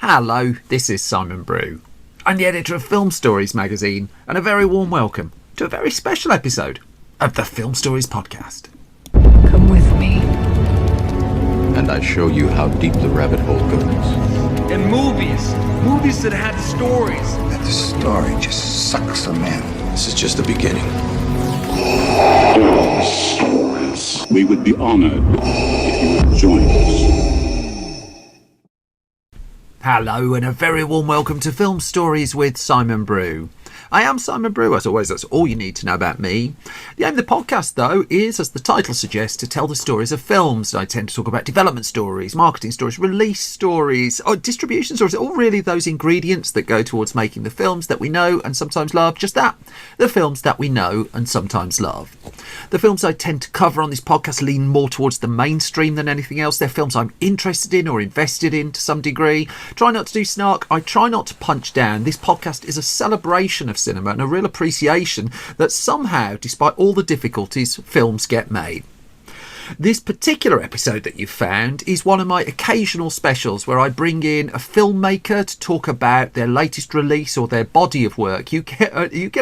Hello, this is Simon Brew. I'm the editor of Film Stories magazine, and a very warm welcome to a very special episode of the Film Stories podcast. Come with me. And I show you how deep the rabbit hole goes. And movies that had stories. That the story just sucks them in. This is just the beginning. Stories. We would be honored if you would join us. Hello and a very warm welcome to Film Stories with Simon Brew. I am Simon Brew, as always, that's all you need to know about me. The aim of the podcast, though, is, as the title suggests, to tell the stories of films. I tend to talk about development stories, marketing stories, release stories, or distribution stories, all really those ingredients that go towards making the films that we know and sometimes love. Just that, the films that we know and sometimes love. The films I tend to cover on this podcast lean more towards the mainstream than anything else. They're films I'm interested in or invested in to some degree. Try not to do snark. I try not to punch down. This podcast is a celebration of cinema and a real appreciation that somehow, despite all the difficulties, films get made. This particular episode that you've found is one of my occasional specials where I bring in a filmmaker to talk about their latest release or their body of work. You get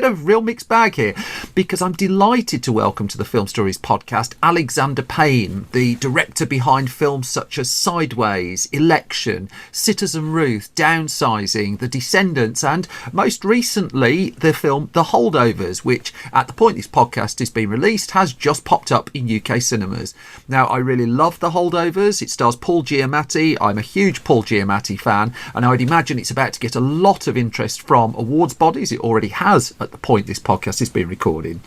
a real mixed bag here, because I'm delighted to welcome to the Film Stories podcast Alexander Payne, the director behind films such as Sideways, Election, Citizen Ruth, Downsizing, The Descendants, and most recently the film The Holdovers, which at the point this podcast is being released has just popped up in UK cinemas. Now, I really love The Holdovers. It stars Paul Giamatti. I'm a huge Paul Giamatti fan, and I would imagine it's about to get a lot of interest from awards bodies. It already has at the point this podcast is being recorded.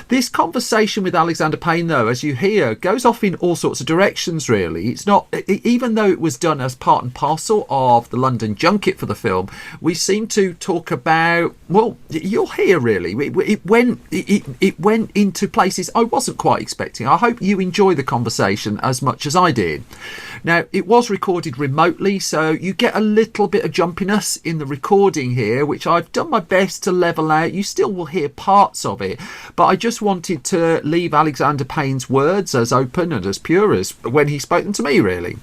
This conversation with Alexander Payne, though, as you hear, goes off in all sorts of directions, really. It's not, even though it was done as part and parcel of the London junket for the film, we seem to talk about, well, you'll hear, really. It went into places I wasn't quite expecting. I hope you enjoy the conversation as much as I did. Now, it was recorded remotely, so you get a little bit of jumpiness in the recording here, which I've done my best to level out. You still will hear parts of it, but I just wanted to leave Alexander Payne's words as open and as pure as when he spoke them to me, really.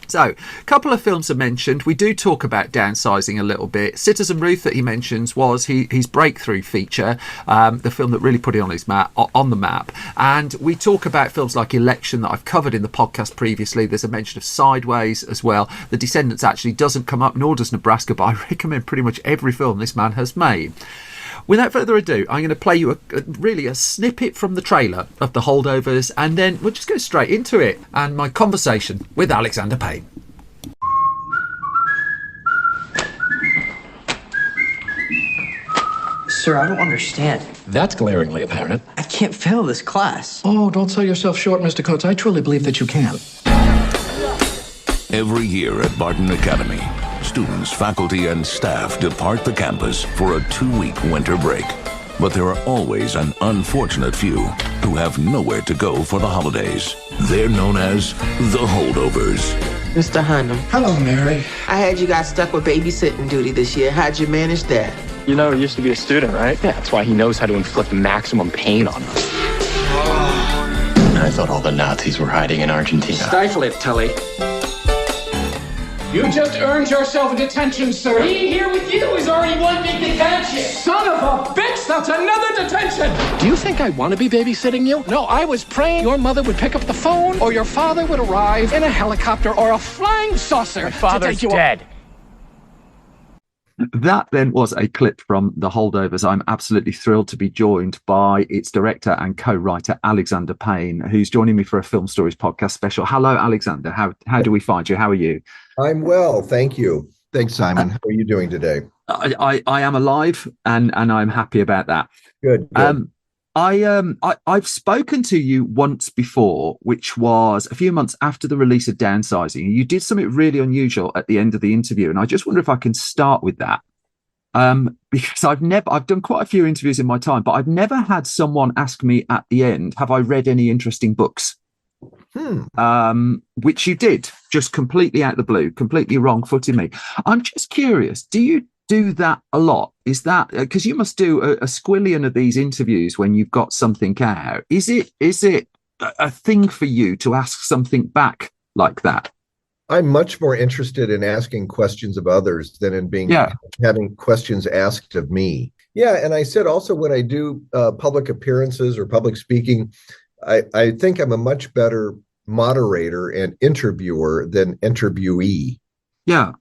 So, a couple of films are mentioned. We do talk about Downsizing a little bit. Citizen Ruth, that he mentions, was his breakthrough feature, the film that really put it on the map. And we talk about films like Election that I've covered in the podcast previously. There's a mention of Sideways as well. The Descendants actually doesn't come up, nor does Nebraska, but I recommend pretty much every film this man has made. Without further ado, I'm going to play you a snippet from the trailer of The Holdovers, and then we'll just go straight into it and my conversation with Alexander Payne. Sir, I don't understand. That's glaringly apparent. I can't fail this class. Oh, don't sell yourself short, Mr. Coates. I truly believe that you can. Every year at Barton Academy, students, faculty, and staff depart the campus for a 2-week winter break. But there are always an unfortunate few who have nowhere to go for the holidays. They're known as the Holdovers. Mr. Hunnam. Hello, Mary. I heard you got stuck with babysitting duty this year. How'd you manage that? You know, he used to be a student, right? Yeah, that's why he knows how to inflict maximum pain on us. I thought all the Nazis were hiding in Argentina. Stifle it, Tully. You just earned yourself a detention, sir. Being here with you is already one big detention. Son of a bitch, that's another detention. Do you think I want to be babysitting you? No, I was praying your mother would pick up the phone, or your father would arrive in a helicopter or a flying saucer. My father's dead. That then was a clip from The Holdovers. I'm absolutely thrilled to be joined by its director and co-writer, Alexander Payne, who's joining me for a Film Stories podcast special. Hello, Alexander. How do we find you? How are you? I'm well, thank you. Thanks, Simon. How are you doing today? I am alive, and I'm happy about that. Good. I've spoken to you once before, which was a few months after the release of Downsizing. You did something really unusual at the end of the interview, and I just wonder if I can start with that. Because I've done quite a few interviews in my time, but I've never had someone ask me at the end, have I read any interesting books? Which you did, just completely out of the blue, completely wrong-footed me. I'm just curious, do you do that a lot? Is that because you must do a squillion of these interviews when you've got something out? Is it a thing for you to ask something back like that? I'm much more interested in asking questions of others than in having questions asked of me. Yeah, and I said also when I do public appearances or public speaking, I think I'm a much better moderator and interviewer than interviewee. Yeah.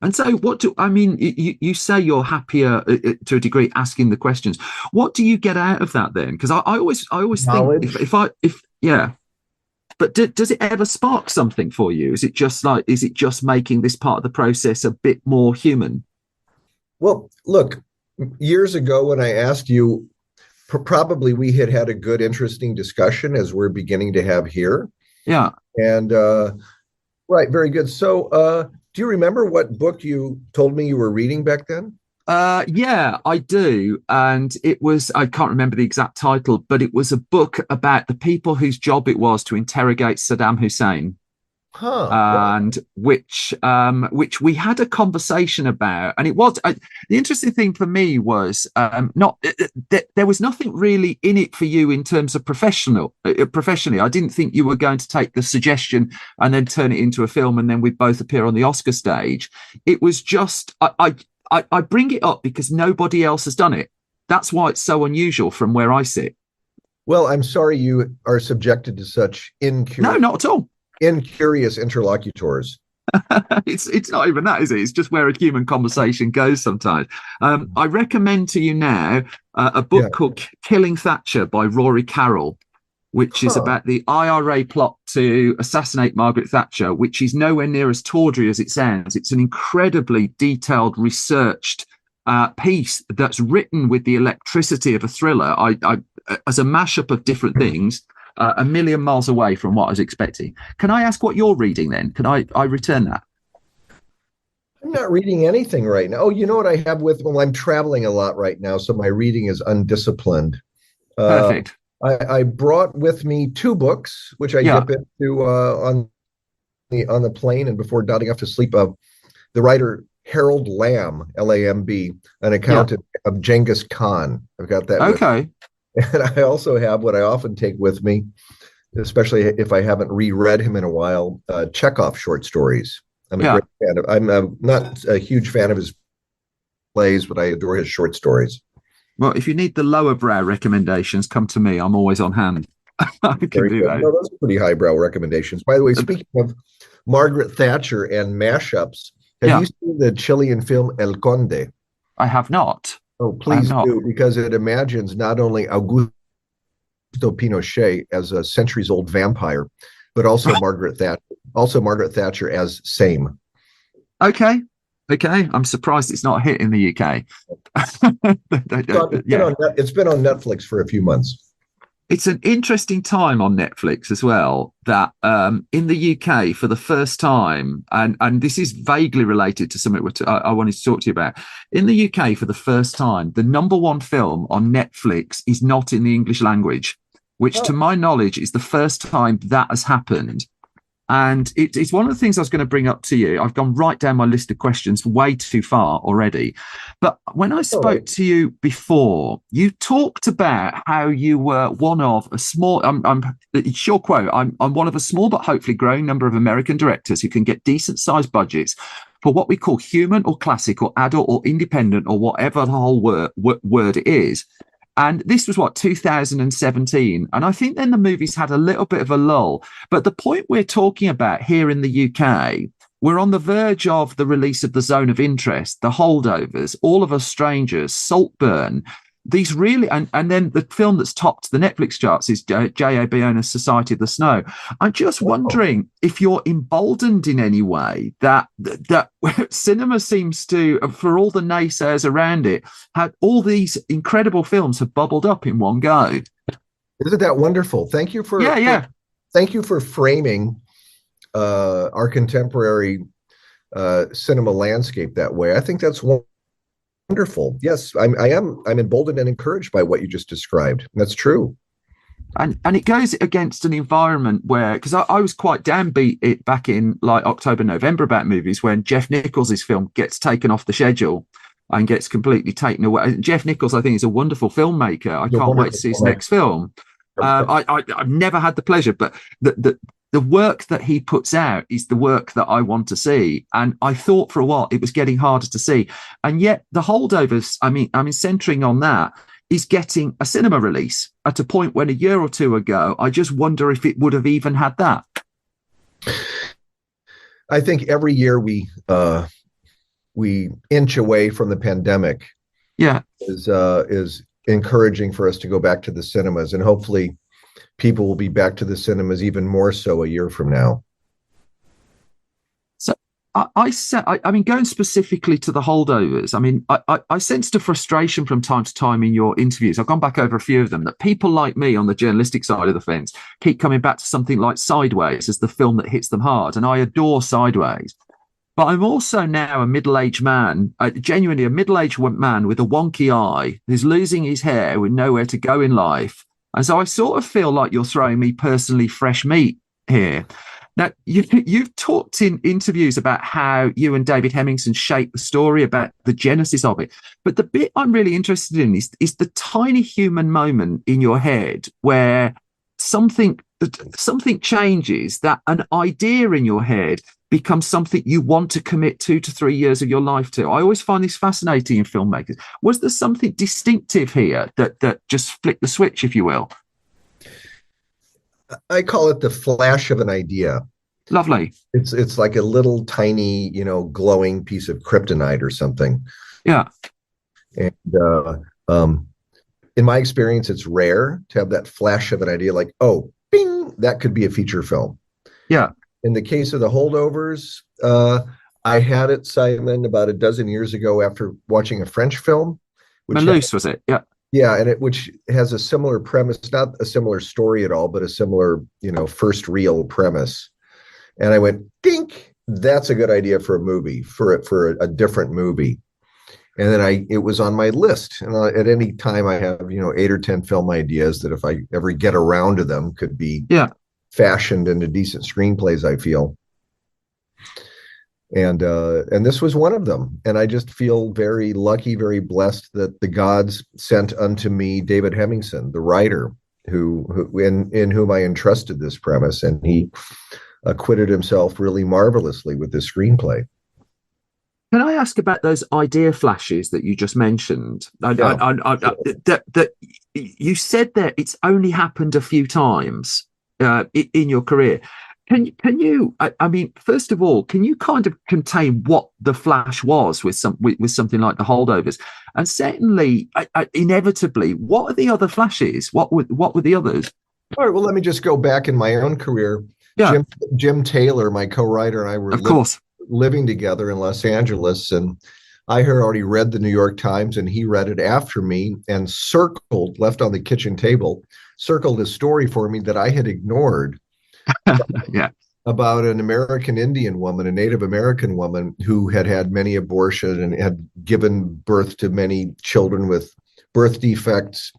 And so you say you're happier to a degree asking the questions. What do you get out of that then? Because I always Knowledge. think if yeah. But does it ever spark something for you? Is it just making this part of the process a bit more human? Well, look, years ago when I asked you, probably we had a good, interesting discussion as we're beginning to have here. Yeah. And right, very good. So do you remember what book you told me you were reading back then? Yeah, I do. And I can't remember the exact title, but it was a book about the people whose job it was to interrogate Saddam Hussein. And which we had a conversation about, and it was the interesting thing for me was there was nothing really in it for you in terms of professionally. I didn't think you were going to take the suggestion and then turn it into a film, and then we'd both appear on the Oscar stage. It was just I bring it up because nobody else has done it. That's why it's so unusual from where I sit. Well, I'm sorry you are subjected to such No, not at all. Incurious interlocutors. It's not even that, is it? It's just where a human conversation goes sometimes. I recommend to you now a book called Killing Thatcher by Rory Carroll, which is about the IRA plot to assassinate Margaret Thatcher, which is nowhere near as tawdry as it sounds. It's an incredibly detailed, researched piece that's written with the electricity of a thriller. I as a mashup of different things. A million miles away from what I was expecting. Can I ask what you're reading then? Can I return that? I'm not reading anything right now. Oh, you know what I have well, I'm traveling a lot right now, so my reading is undisciplined. Perfect. I brought with me 2 books, which I dip into on the plane and before nodding off to sleep. The writer Harold Lamb, Lamb, an account of Genghis Khan. I've got that. Okay. And I also have what I often take with me, especially if I haven't reread him in a while, Chekhov short stories. I'm a great fan of. I'm not a huge fan of his plays, but I adore his short stories. Well, if you need the lower brow recommendations, come to me. I'm always on hand. I can do that. No, those are pretty highbrow recommendations. By the way, speaking of Margaret Thatcher and mashups, have you seen the Chilean film El Conde? I have not. Oh, please do, because it imagines not only Augusto Pinochet as a centuries-old vampire, but also Margaret Thatcher as same. Okay. I'm surprised it's not a hit in the UK. It's been on Netflix for a few months. It's an interesting time on Netflix as well, that in the UK for the first time, and this is vaguely related to something I wanted to talk to you about. In the UK for the first time, the #1 film on Netflix is not in the English language, which to my knowledge is the first time that has happened. And it's one of the things I was going to bring up to you. I've gone right down my list of questions way too far already. But when I spoke to you before, you talked about how you were one of a small, it's your quote, I'm one of a small but hopefully growing number of American directors who can get decent sized budgets for what we call human or classic or adult or independent or whatever the whole word it is. And this was 2017. And I think then the movies had a little bit of a lull. But the point we're talking about here in the UK, we're on the verge of the release of The Zone of Interest, The Holdovers, All of Us Strangers, Saltburn. These really, and then the film that's topped the Netflix charts is J.A. Bayonna's Society of the Snow. I'm just wondering if you're emboldened in any way that cinema seems to, for all the naysayers around it, had all these incredible films have bubbled up in one go. Isn't that wonderful? Thank you for thank you for framing our contemporary cinema landscape that way. I think that's wonderful. Yes, I'm emboldened and encouraged by what you just described. That's true. And it goes against an environment where, because I was quite downbeat it back in like October, November about movies when Jeff Nichols' film gets taken off the schedule and gets completely taken away. Jeff Nichols, I think, is a wonderful filmmaker. I can't wait to see his next film. I've never had the pleasure, but the work that he puts out is the work that I want to see. And I thought for a while it was getting harder to see. And yet the Holdovers, I mean, centering on that, is getting a cinema release at a point when a year or two ago, I just wonder if it would have even had that. I think every year we inch away from the pandemic. Yeah, is encouraging for us to go back to the cinemas, and hopefully people will be back to the cinemas even more so a year from now. So I mean, going specifically to the Holdovers, I mean, I sensed a frustration from time to time in your interviews. I've gone back over a few of them, that people like me on the journalistic side of the fence keep coming back to something like Sideways as the film that hits them hard. And I adore Sideways. But I'm also now a middle-aged man, genuinely a middle-aged man with a wonky eye who's losing his hair with nowhere to go in life. And so I sort of feel like you're throwing me personally fresh meat here. Now, you've talked in interviews about how you and David Hemmingson shaped the story, about the genesis of it. But the bit I'm really interested in is the tiny human moment in your head where something changes, that an idea in your head becomes something you want to commit 2 to 3 years of your life to. I always find this fascinating in filmmakers. Was there something distinctive here that just flicked the switch, if you will? I call it the flash of an idea. Lovely. It's like a little tiny, glowing piece of kryptonite or something. Yeah. And in my experience, it's rare to have that flash of an idea, like, oh, bing, that could be a feature film. Yeah. In the case of the Holdovers, I had it, Simon, about a dozen years ago after watching a French film. Malouse, was it? Yeah. Yeah, and which has a similar premise, not a similar story at all, but a similar, first real premise. And I went, dink, that's a good idea for a movie, for a different movie. And then it was on my list. And at any time I have, 8 or 10 film ideas that if I ever get around to them could be fashioned into decent screenplays, I feel. And this was one of them. And I just feel very lucky, very blessed that the gods sent unto me David Hemmingson, the writer, in whom I entrusted this premise, and he acquitted himself really marvelously with this screenplay. Can I ask about those idea flashes that you just mentioned? That you said that it's only happened a few times in your career. Can you? I mean, first of all, can you kind of contain what the flash was with something like the Holdovers? And secondly, inevitably, what are the other flashes? What were the others? All right. Well, let me just go back in my own career. Yeah. Jim Taylor, my co-writer, and I were living together in Los Angeles, and I had already read the New York Times, and he read it after me and left on the kitchen table, circled a story for me that I had ignored. Yeah. About an American Indian woman, a Native American woman who had many abortions and had given birth to many children with birth defects.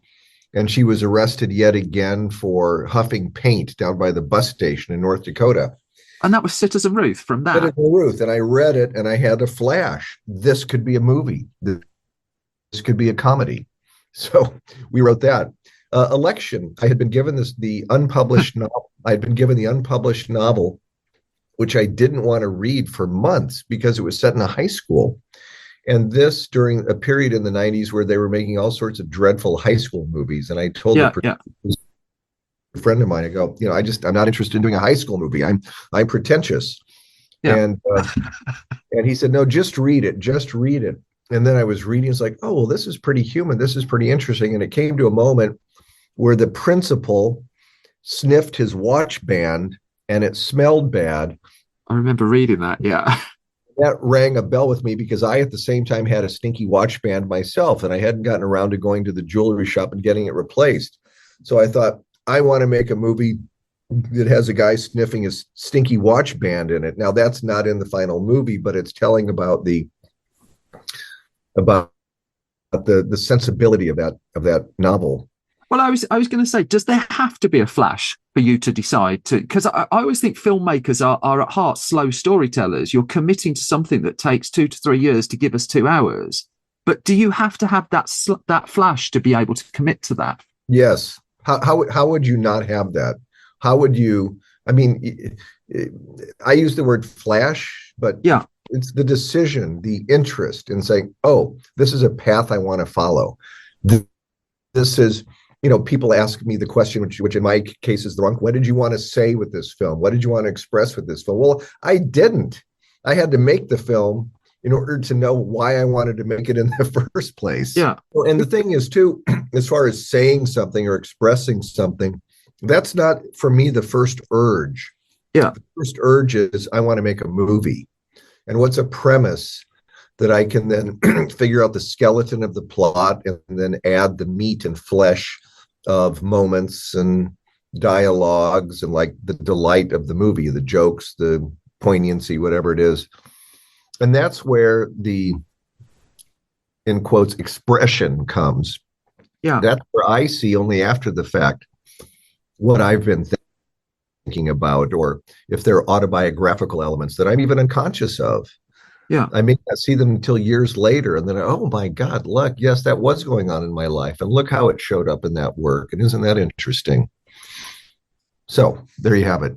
And she was arrested yet again for huffing paint down by the bus station in North Dakota. And that was Citizen Ruth from that. Citizen Ruth. And I read it and I had a flash. This could be a movie. This could be a comedy. So we wrote that. Election. I had been given the unpublished novel. I had been given the unpublished novel, which I didn't want to read for months because it was set in a high school. And this during a period in the 90s where they were making all sorts of dreadful high school movies. And I told a friend of mine, I go, I'm not interested in doing a high school movie. I'm pretentious. Yeah. And he said, no, just read it. Just read it. And then I was reading, it's like, oh, well, this is pretty human. This is pretty interesting. And it came to a moment where the principal sniffed his watch band and it smelled bad. I remember reading that. Yeah. That rang a bell with me because I, at the same time, had a stinky watch band myself, and I hadn't gotten around to going to the jewelry shop and getting it replaced. So I thought, I want to make a movie that has a guy sniffing his stinky watch band in it. Now, that's not in the final movie, but it's telling about the sensibility of that novel. Well, I was going to say, does there have to be a flash for you to decide to? Because I always think filmmakers are at heart slow storytellers. You're committing to something that takes 2 to 3 years to give us 2 hours. But do you have to have that flash to be able to commit to that? Yes. How would you not have that? How would you I mean, I use the word flash, but yeah, it's the decision, the interest in saying, oh, this is a path I want to follow. This is, people ask me the question, which in my case is the wrong. What did you want to say with this film? What did you want to express with this film? Well, I didn't. I had to make the film in order to know why I wanted to make it in the first place. Yeah. And the thing is, too, as far as saying something or expressing something, that's not, for me, the first urge. Yeah. The first urge is I want to make a movie. And what's a premise that I can then figure out the skeleton of the plot and then add the meat and flesh of moments and dialogues and like the delight of the movie, the jokes, the poignancy, whatever it is. And that's where the, in quotes, expression comes. Yeah. That's where I see only after the fact what I've been thinking about, or if there are autobiographical elements that I'm even unconscious of. Yeah. I may not see them until years later. And then, oh my God, look, yes, that was going on in my life. And look how it showed up in that work. And isn't that interesting? So there you have it.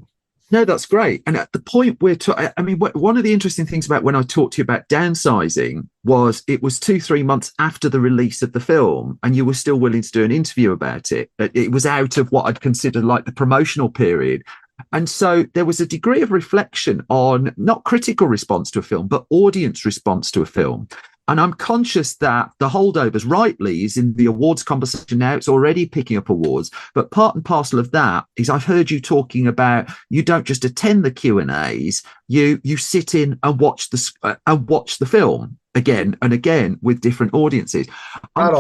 No, that's great. And at the point one of the interesting things about when I talked to you about downsizing was it was 2-3 months after the release of the film, and you were still willing to do an interview about it. It was out of what I'd consider like the promotional period. And so there was a degree of reflection on not critical response to a film, but audience response to a film. And I'm conscious that The Holdovers, rightly, is in the awards conversation now. It's already picking up awards. But part and parcel of that is I've heard you talking about you don't just attend the Q&As, you sit in and watch the film again and again with different audiences. Not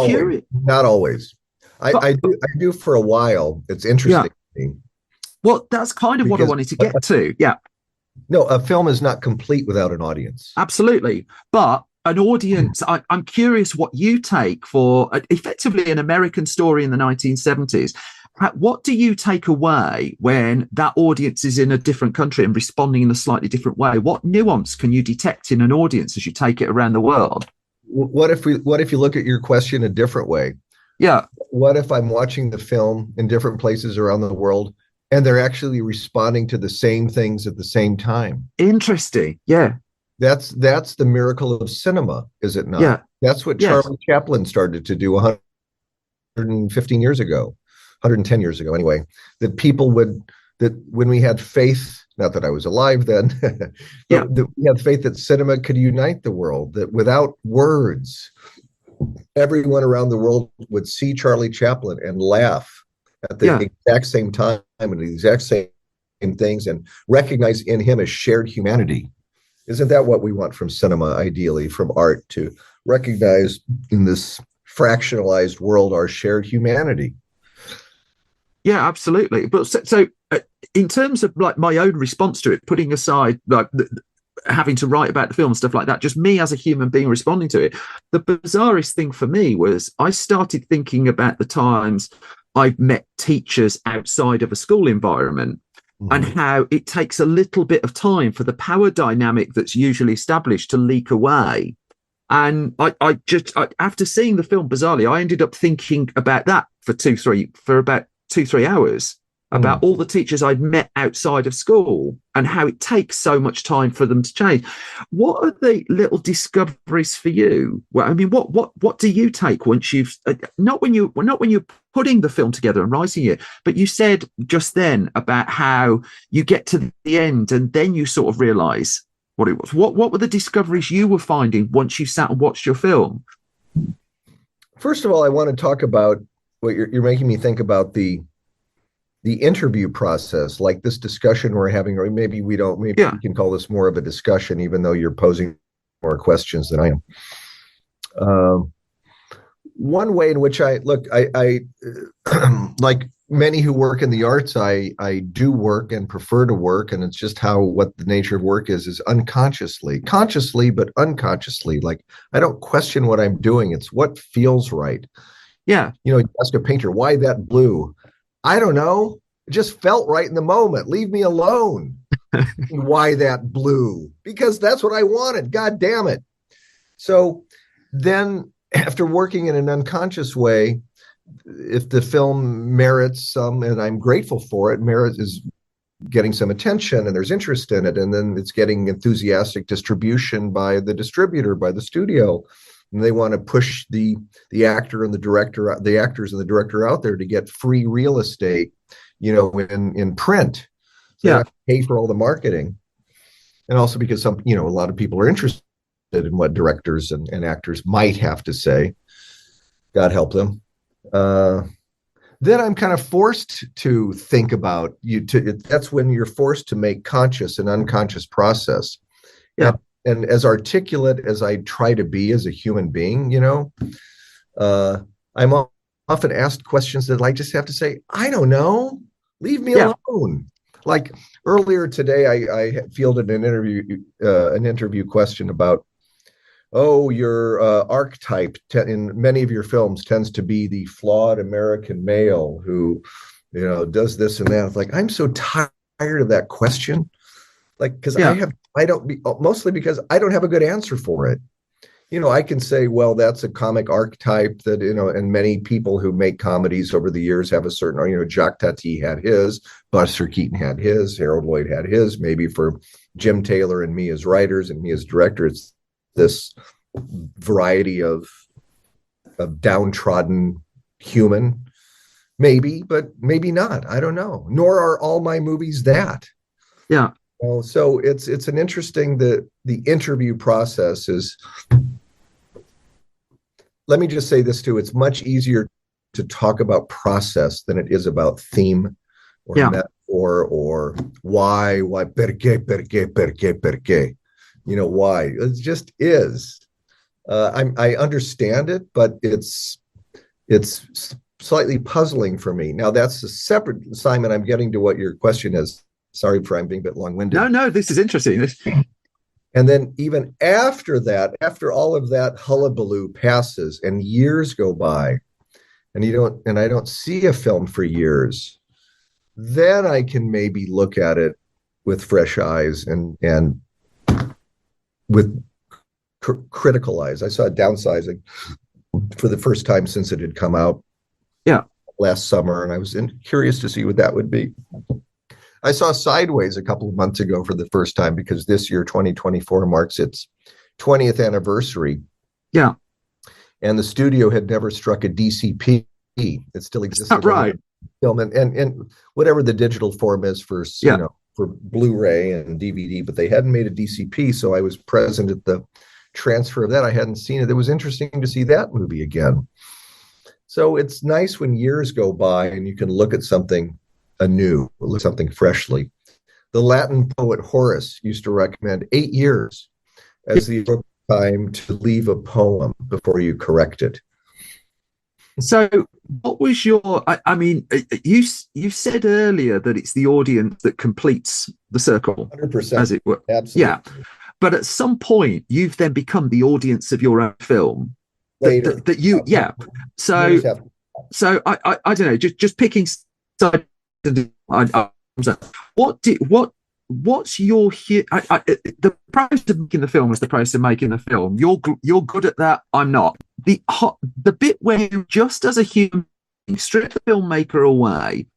always. I do for a while. It's interesting to me. Well, that's kind of what I wanted to get to. Yeah. No, a film is not complete without an audience. Absolutely. But an audience, I'm curious what you take for effectively an American story in the 1970s. What do you take away when that audience is in a different country and responding in a slightly different way? What nuance can you detect in an audience as you take it around the world? What if you look at your question a different way? Yeah. What if I'm watching the film in different places around the world and they're actually responding to the same things at the same time? Interesting. Yeah. That's the miracle of cinema, is it not? Yeah. That's what Charlie Chaplin started to do 115 years ago, 110 years ago anyway, that when we had faith, not that I was alive then, that we had faith that cinema could unite the world, that without words, everyone around the world would see Charlie Chaplin and laugh at the exact same time and the exact same things and recognize in him a shared humanity. Isn't that what we want from cinema, ideally, from art, to recognize in this fractionalized world our shared humanity? Yeah, absolutely. But so in terms of like my own response to it, putting aside like having to write about the film and stuff like that, just me as a human being responding to it, the bizarrest thing for me was I started thinking about the times I've met teachers outside of a school environment. And how it takes a little bit of time for the power dynamic that's usually established to leak away. And I after seeing the film, bizarrely, I ended up thinking about that for about 2-3 hours, about all the teachers I'd met outside of school and how it takes so much time for them to change. What are the little discoveries for you? Well, I mean, what do you take once you've not when you're putting the film together and writing it, but you said just then about how you get to the end and then you sort of realize what it was. What were the discoveries you were finding once you sat and watched your film? First of all, I want to talk about what you're making me think about the interview process, like this discussion we're having, or maybe we can call this more of a discussion, even though you're posing more questions than I am. One way in which I like many who work in the arts, I do work and prefer to work, and it's just what the nature of work is consciously, but unconsciously. Like I don't question what I'm doing; it's what feels right. Yeah, you ask a painter, why that blue? I don't know. It just felt right in the moment. Leave me alone. Why that blue? Because that's what I wanted. God damn it. So then after working in an unconscious way, if the film merits some, and I'm grateful for it, getting some attention and there's interest in it, and then it's getting enthusiastic distribution by the distributor, by the studio, and they want to push the actor and the director, the actors and the director out there to get free real estate, in print. So they have to pay for all the marketing, and also because a lot of people are interested in what directors and actors might have to say. God help them. Then I'm kind of forced to think about that's when you're forced to make conscious and unconscious process. Yeah. And as articulate as I try to be as a human being, I'm often asked questions that I just have to say, I don't know, leave me alone. Like earlier today, I fielded an interview question about, your archetype in many of your films tends to be the flawed American male who, does this and that. It's like, I'm so tired of that question. Like, because mostly because I don't have a good answer for it. I can say, well, that's a comic archetype that, and many people who make comedies over the years have a certain, Jacques Tati had his, Buster Keaton had his, Harold Lloyd had his, maybe for Jim Taylor and me as writers and me as director, it's this variety of downtrodden human, maybe, but maybe not. I don't know. Nor are all my movies that. Yeah. So it's an interesting, the interview process is, let me just say this too, it's much easier to talk about process than it is about theme or metaphor or why, perché. Why? It just is. I understand it, but it's slightly puzzling for me. Now that's a separate, Simon, I'm getting to what your question is. Sorry for I'm being a bit long-winded. No, this is interesting. And then even after that, after all of that hullabaloo passes and years go by, and I don't see a film for years, then I can maybe look at it with fresh eyes and with critical eyes. I saw Downsizing for the first time since it had come out last summer, and I was curious to see what that would be. I saw Sideways a couple of months ago for the first time because this year, 2024, marks its 20th anniversary. Yeah. And the studio had never struck a DCP. It still existed. Right. Film and whatever the digital form is for, for Blu-ray and DVD, but they hadn't made a DCP. So I was present at the transfer of that. I hadn't seen it. It was interesting to see that movie again. So it's nice when years go by and you can look at something anew, look at something freshly. The Latin poet Horace used to recommend 8 years as the time to leave a poem before you correct it. So what was your, I mean, you said earlier that it's the audience that completes the circle. 100%. As it were. Absolutely. Yeah. But at some point, you've then become the audience of your own film. Later. That you, yeah. So I don't know, just picking side. What's your the process of making the film is the process of making the film. You're good at that. I'm not. The bit where you just as a human being strip the filmmaker away,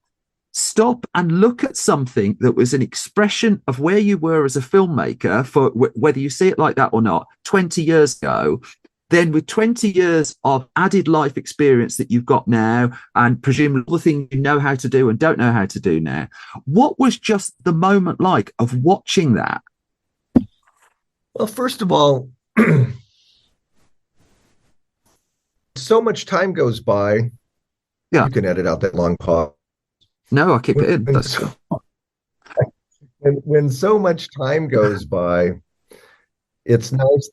stop and look at something that was an expression of where you were as a filmmaker, for whether you see it like that or not, 20 years ago. Then with 20 years of added life experience that you've got now, and presumably all the things you know how to do and don't know how to do now, what was just the moment like of watching that? Well, first of all, so much time goes by. Yeah. You can edit out that long pause. No, I'll keep it in. That's cool. When so much time goes by, it's nice.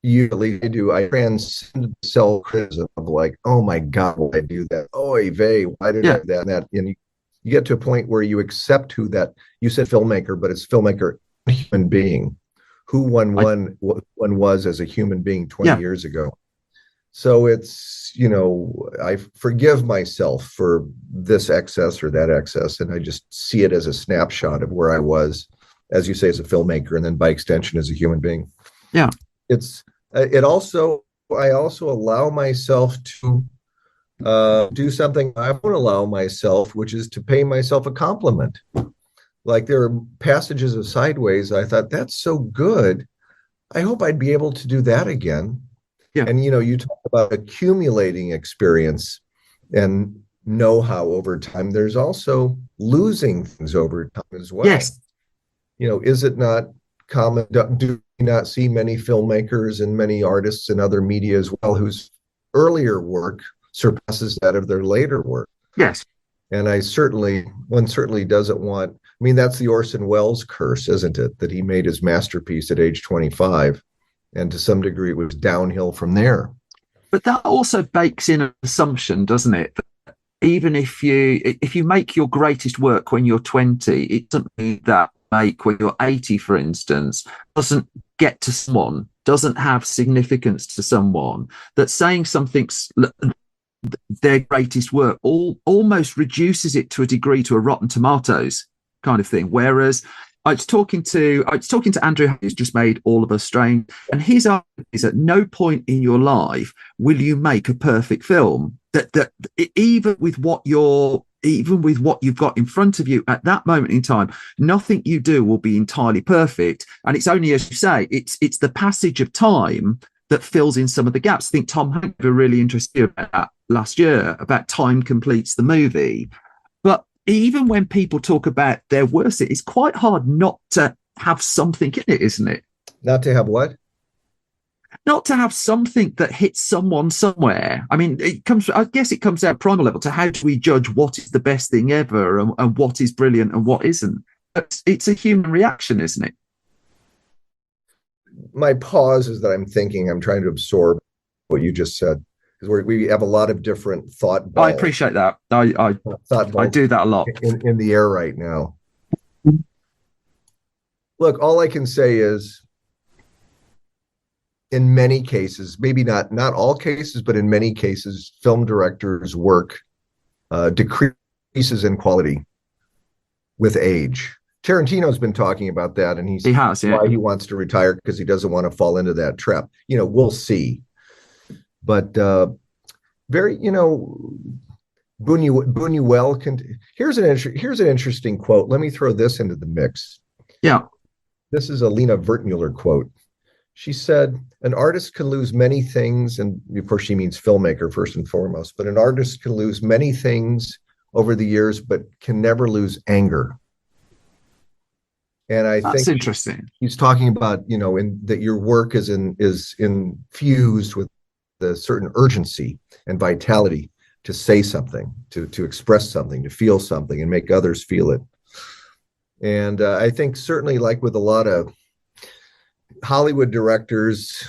Usually I transcend self-criticism of like, oh my God, why did I do that? Oy vey, why did I do that? And that, and you get to a point where you accept who that, you said filmmaker, but it's filmmaker, human being, who one was as a human being 20 years ago. So it's, I forgive myself for this excess or that excess, and I just see it as a snapshot of where I was, as you say, as a filmmaker, and then by extension as a human being. Yeah. I also allow myself to do something I won't allow myself, which is to pay myself a compliment. Like there are passages of Sideways, I thought, that's so good. I hope I'd be able to do that again. Yeah. And, you talk about accumulating experience and know-how over time. There's also losing things over time as well. Yes. Is it not common? Do you not see many filmmakers and many artists and other media as well whose earlier work surpasses that of their later work? Yes. And one certainly doesn't want, that's the Orson Welles curse, isn't it? That he made his masterpiece at age 25. And to some degree, it was downhill from there. But that also bakes in an assumption, doesn't it? That even if you make your greatest work when you're 20, it doesn't mean that make when you're 80, for instance, doesn't get to someone, doesn't have significance to someone. That saying something's their greatest work almost reduces it to a degree to a Rotten Tomatoes kind of thing. Whereas I was talking to Andrew, who's just made All of Us Strange, and his argument is at no point in your life will you make a perfect film. That even with what you've got in front of you at that moment in time, nothing you do will be entirely perfect. And it's only, as you say, it's the passage of time that fills in some of the gaps. I think Tom Hanks were really interested about that last year, about time completes the movie. But even when people talk about their worst, it's quite hard not to have something in it, isn't it? Not to have what? Not to have something that hits someone somewhere. I guess it comes down primal level to how do we judge what is the best thing ever and what is brilliant and what isn't. It's a human reaction, isn't it? My pause is that I'm trying to absorb what you just said, because we have a lot of different thought balls. I appreciate that. I do that a lot in the air right now. Look, all I can say is, in many cases, maybe not all cases, but in many cases, film directors' work decreases in quality with age. Tarantino's been talking about that, and he has, yeah. Why he wants to retire, because he doesn't want to fall into that trap. We'll see. But Buñuel can. Here's an interesting quote. Let me throw this into the mix. Yeah, this is a Lena Wertmuller quote. She said, "An artist can lose many things," and of course she means filmmaker first and foremost. But an artist can lose many things over the years, but can never lose anger. And I think interesting. He's talking about, that your work is infused with a certain urgency and vitality to say something, to express something, to feel something, and make others feel it. And I think certainly, like with a lot of Hollywood directors,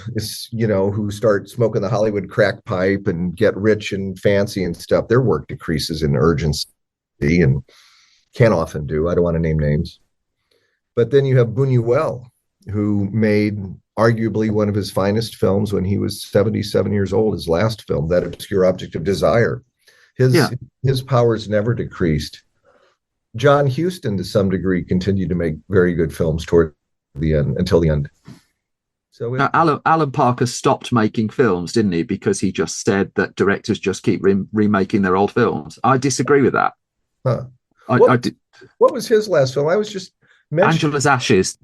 who start smoking the Hollywood crack pipe and get rich and fancy and stuff, their work decreases in urgency and can often do. I don't want to name names. But then you have Buñuel, who made arguably one of his finest films when he was 77 years old, his last film, That Obscure Object of Desire. His powers never decreased. John Huston, to some degree, continued to make very good films toward the end, until the end. So Alan Parker stopped making films, didn't he? Because he just said that directors just keep remaking their old films. I disagree with that. Huh. I did. What was his last film? I was just Angela's Ashes,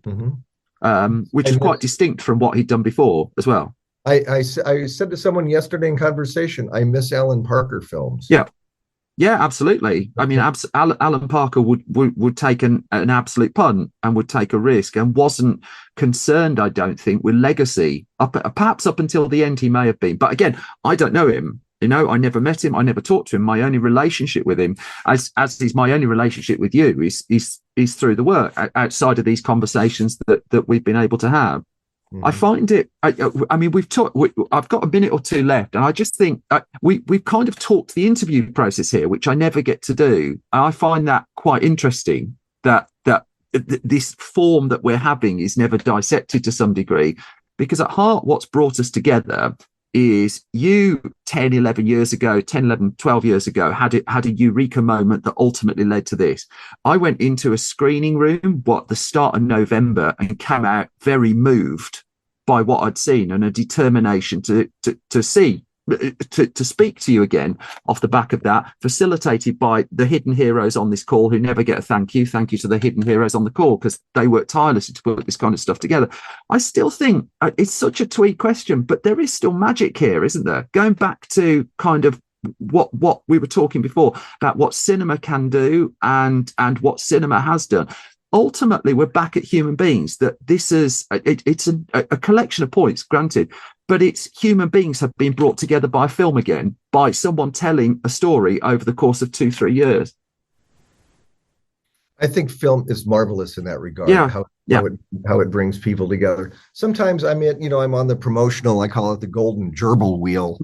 which is quite distinct from what he'd done before as well. I said to someone yesterday in conversation, I miss Alan Parker films. Yeah, absolutely. Alan Parker would take an absolute punt and would take a risk and wasn't concerned, I don't think, with legacy. Perhaps up until the end he may have been. But again, I don't know him. I never met him. I never talked to him. My only relationship with him, as is my only relationship with you, is through the work outside of these conversations that we've been able to have. Mm-hmm. I find it. We've talked. I've got a minute or two left, and I just think we've kind of talked the interview process here, which I never get to do. And I find that quite interesting. That this form that we're having is never dissected to some degree, because at heart, what's brought us together is you 10, 11 years ago, 10, 11, 12 years ago, had a eureka moment that ultimately led to this. I went into a screening room, the start of November, and came out very moved by what I'd seen and a determination to see to speak to you again off the back of that, facilitated by the hidden heroes on this call who never get a thank you. Thank you to the hidden heroes on the call, because they work tirelessly to put this kind of stuff together. I still think it's such a tweed question, but there is still magic here, isn't there? Going back to kind of what we were talking before about what cinema can do and what cinema has done. Ultimately, we're back at human beings. That this is it's a collection of points, granted, but it's human beings have been brought together by film again, by someone telling a story over the course of 2-3 years. I think film is marvelous in that regard. How it brings people together. Sometimes I'm on the promotional, I call it the golden gerbil wheel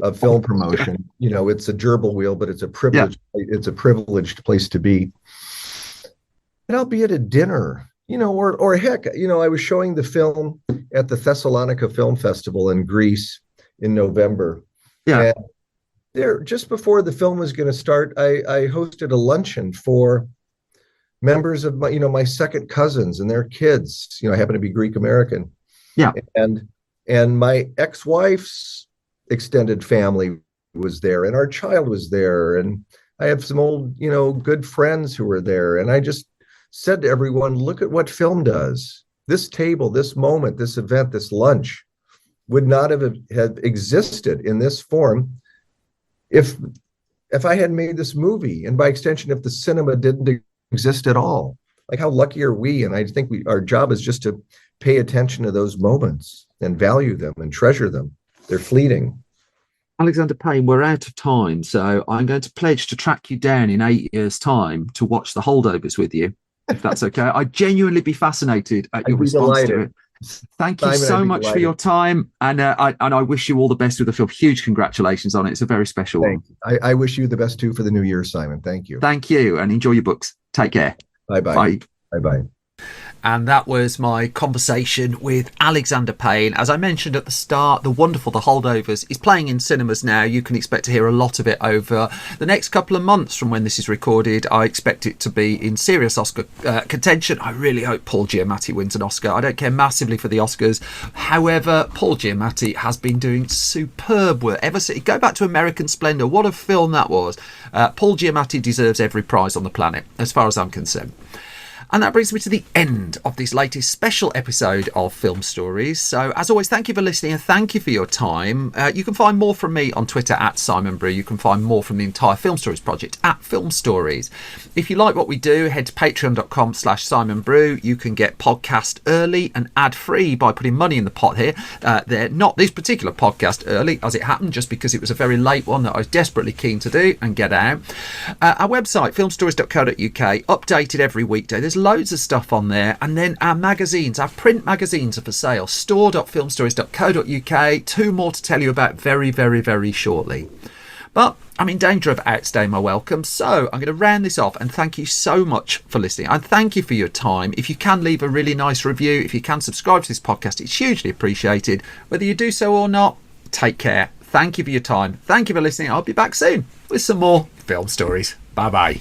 of film promotion. It's a gerbil wheel, but it's a privilege. It's a privileged place to be. And I'll be at a dinner, or heck, I was showing the film at the Thessalonica Film Festival in Greece in November. Yeah. And there, just before the film was going to start, I hosted a luncheon for members of my second cousins and their kids. I happen to be Greek American. Yeah. And my ex-wife's extended family was there, and our child was there, and I have some old, good friends who were there, and I just said to everyone, look at what film does. This table, this moment, this event, this lunch would not have existed in this form if I had made this movie, and by extension, if the cinema didn't exist at all. Like, how lucky are we? And I think our job is just to pay attention to those moments and value them and treasure them. They're fleeting. Alexander Payne, we're out of time, so I'm going to pledge to track you down in 8 years' time to watch The Holdovers with you, if that's okay. I'd genuinely be fascinated at your response to it. Thank you so much for your time, and I wish you all the best with the film. Huge congratulations on it. It's a very special one. I wish you the best too for the new year, Simon. Thank you. Thank you, and enjoy your books. Take care. Bye-bye. Bye. Bye-bye. And that was my conversation with Alexander Payne. As I mentioned at the start, the wonderful The Holdovers is playing in cinemas now. You can expect to hear a lot of it over the next couple of months from when this is recorded. I expect it to be in serious Oscar contention. I really hope Paul Giamatti wins an Oscar. I don't care massively for the Oscars. However, Paul Giamatti has been doing superb work. Go back to American Splendor. What a film that was. Paul Giamatti deserves every prize on the planet, as far as I'm concerned. And that brings me to the end of this latest special episode of Film Stories. So, as always, thank you for listening and thank you for your time. You can find more from me on Twitter at Simon Brew. You can find more from the entire Film Stories project at Film Stories. If you like what we do, head to patreon.com/Simon Brew. You can get podcast early and ad-free by putting money in the pot here. They're not this particular podcast early, as it happened, just because it was a very late one that I was desperately keen to do and get out. Our website, filmstories.co.uk, updated every weekday. There's loads of stuff on there, and then our magazines, our print magazines are for sale, store.filmstories.co.uk. 2 more to tell you about very, very, very shortly. But I'm in danger of outstaying my welcome, so I'm going to round this off and thank you so much for listening, and thank you for your time. If you can leave a really nice review, if you can subscribe to this podcast, it's hugely appreciated. Whether you do so or not, take care. Thank you for your time. Thank you for listening. I'll be back soon with some more Film Stories. Bye bye.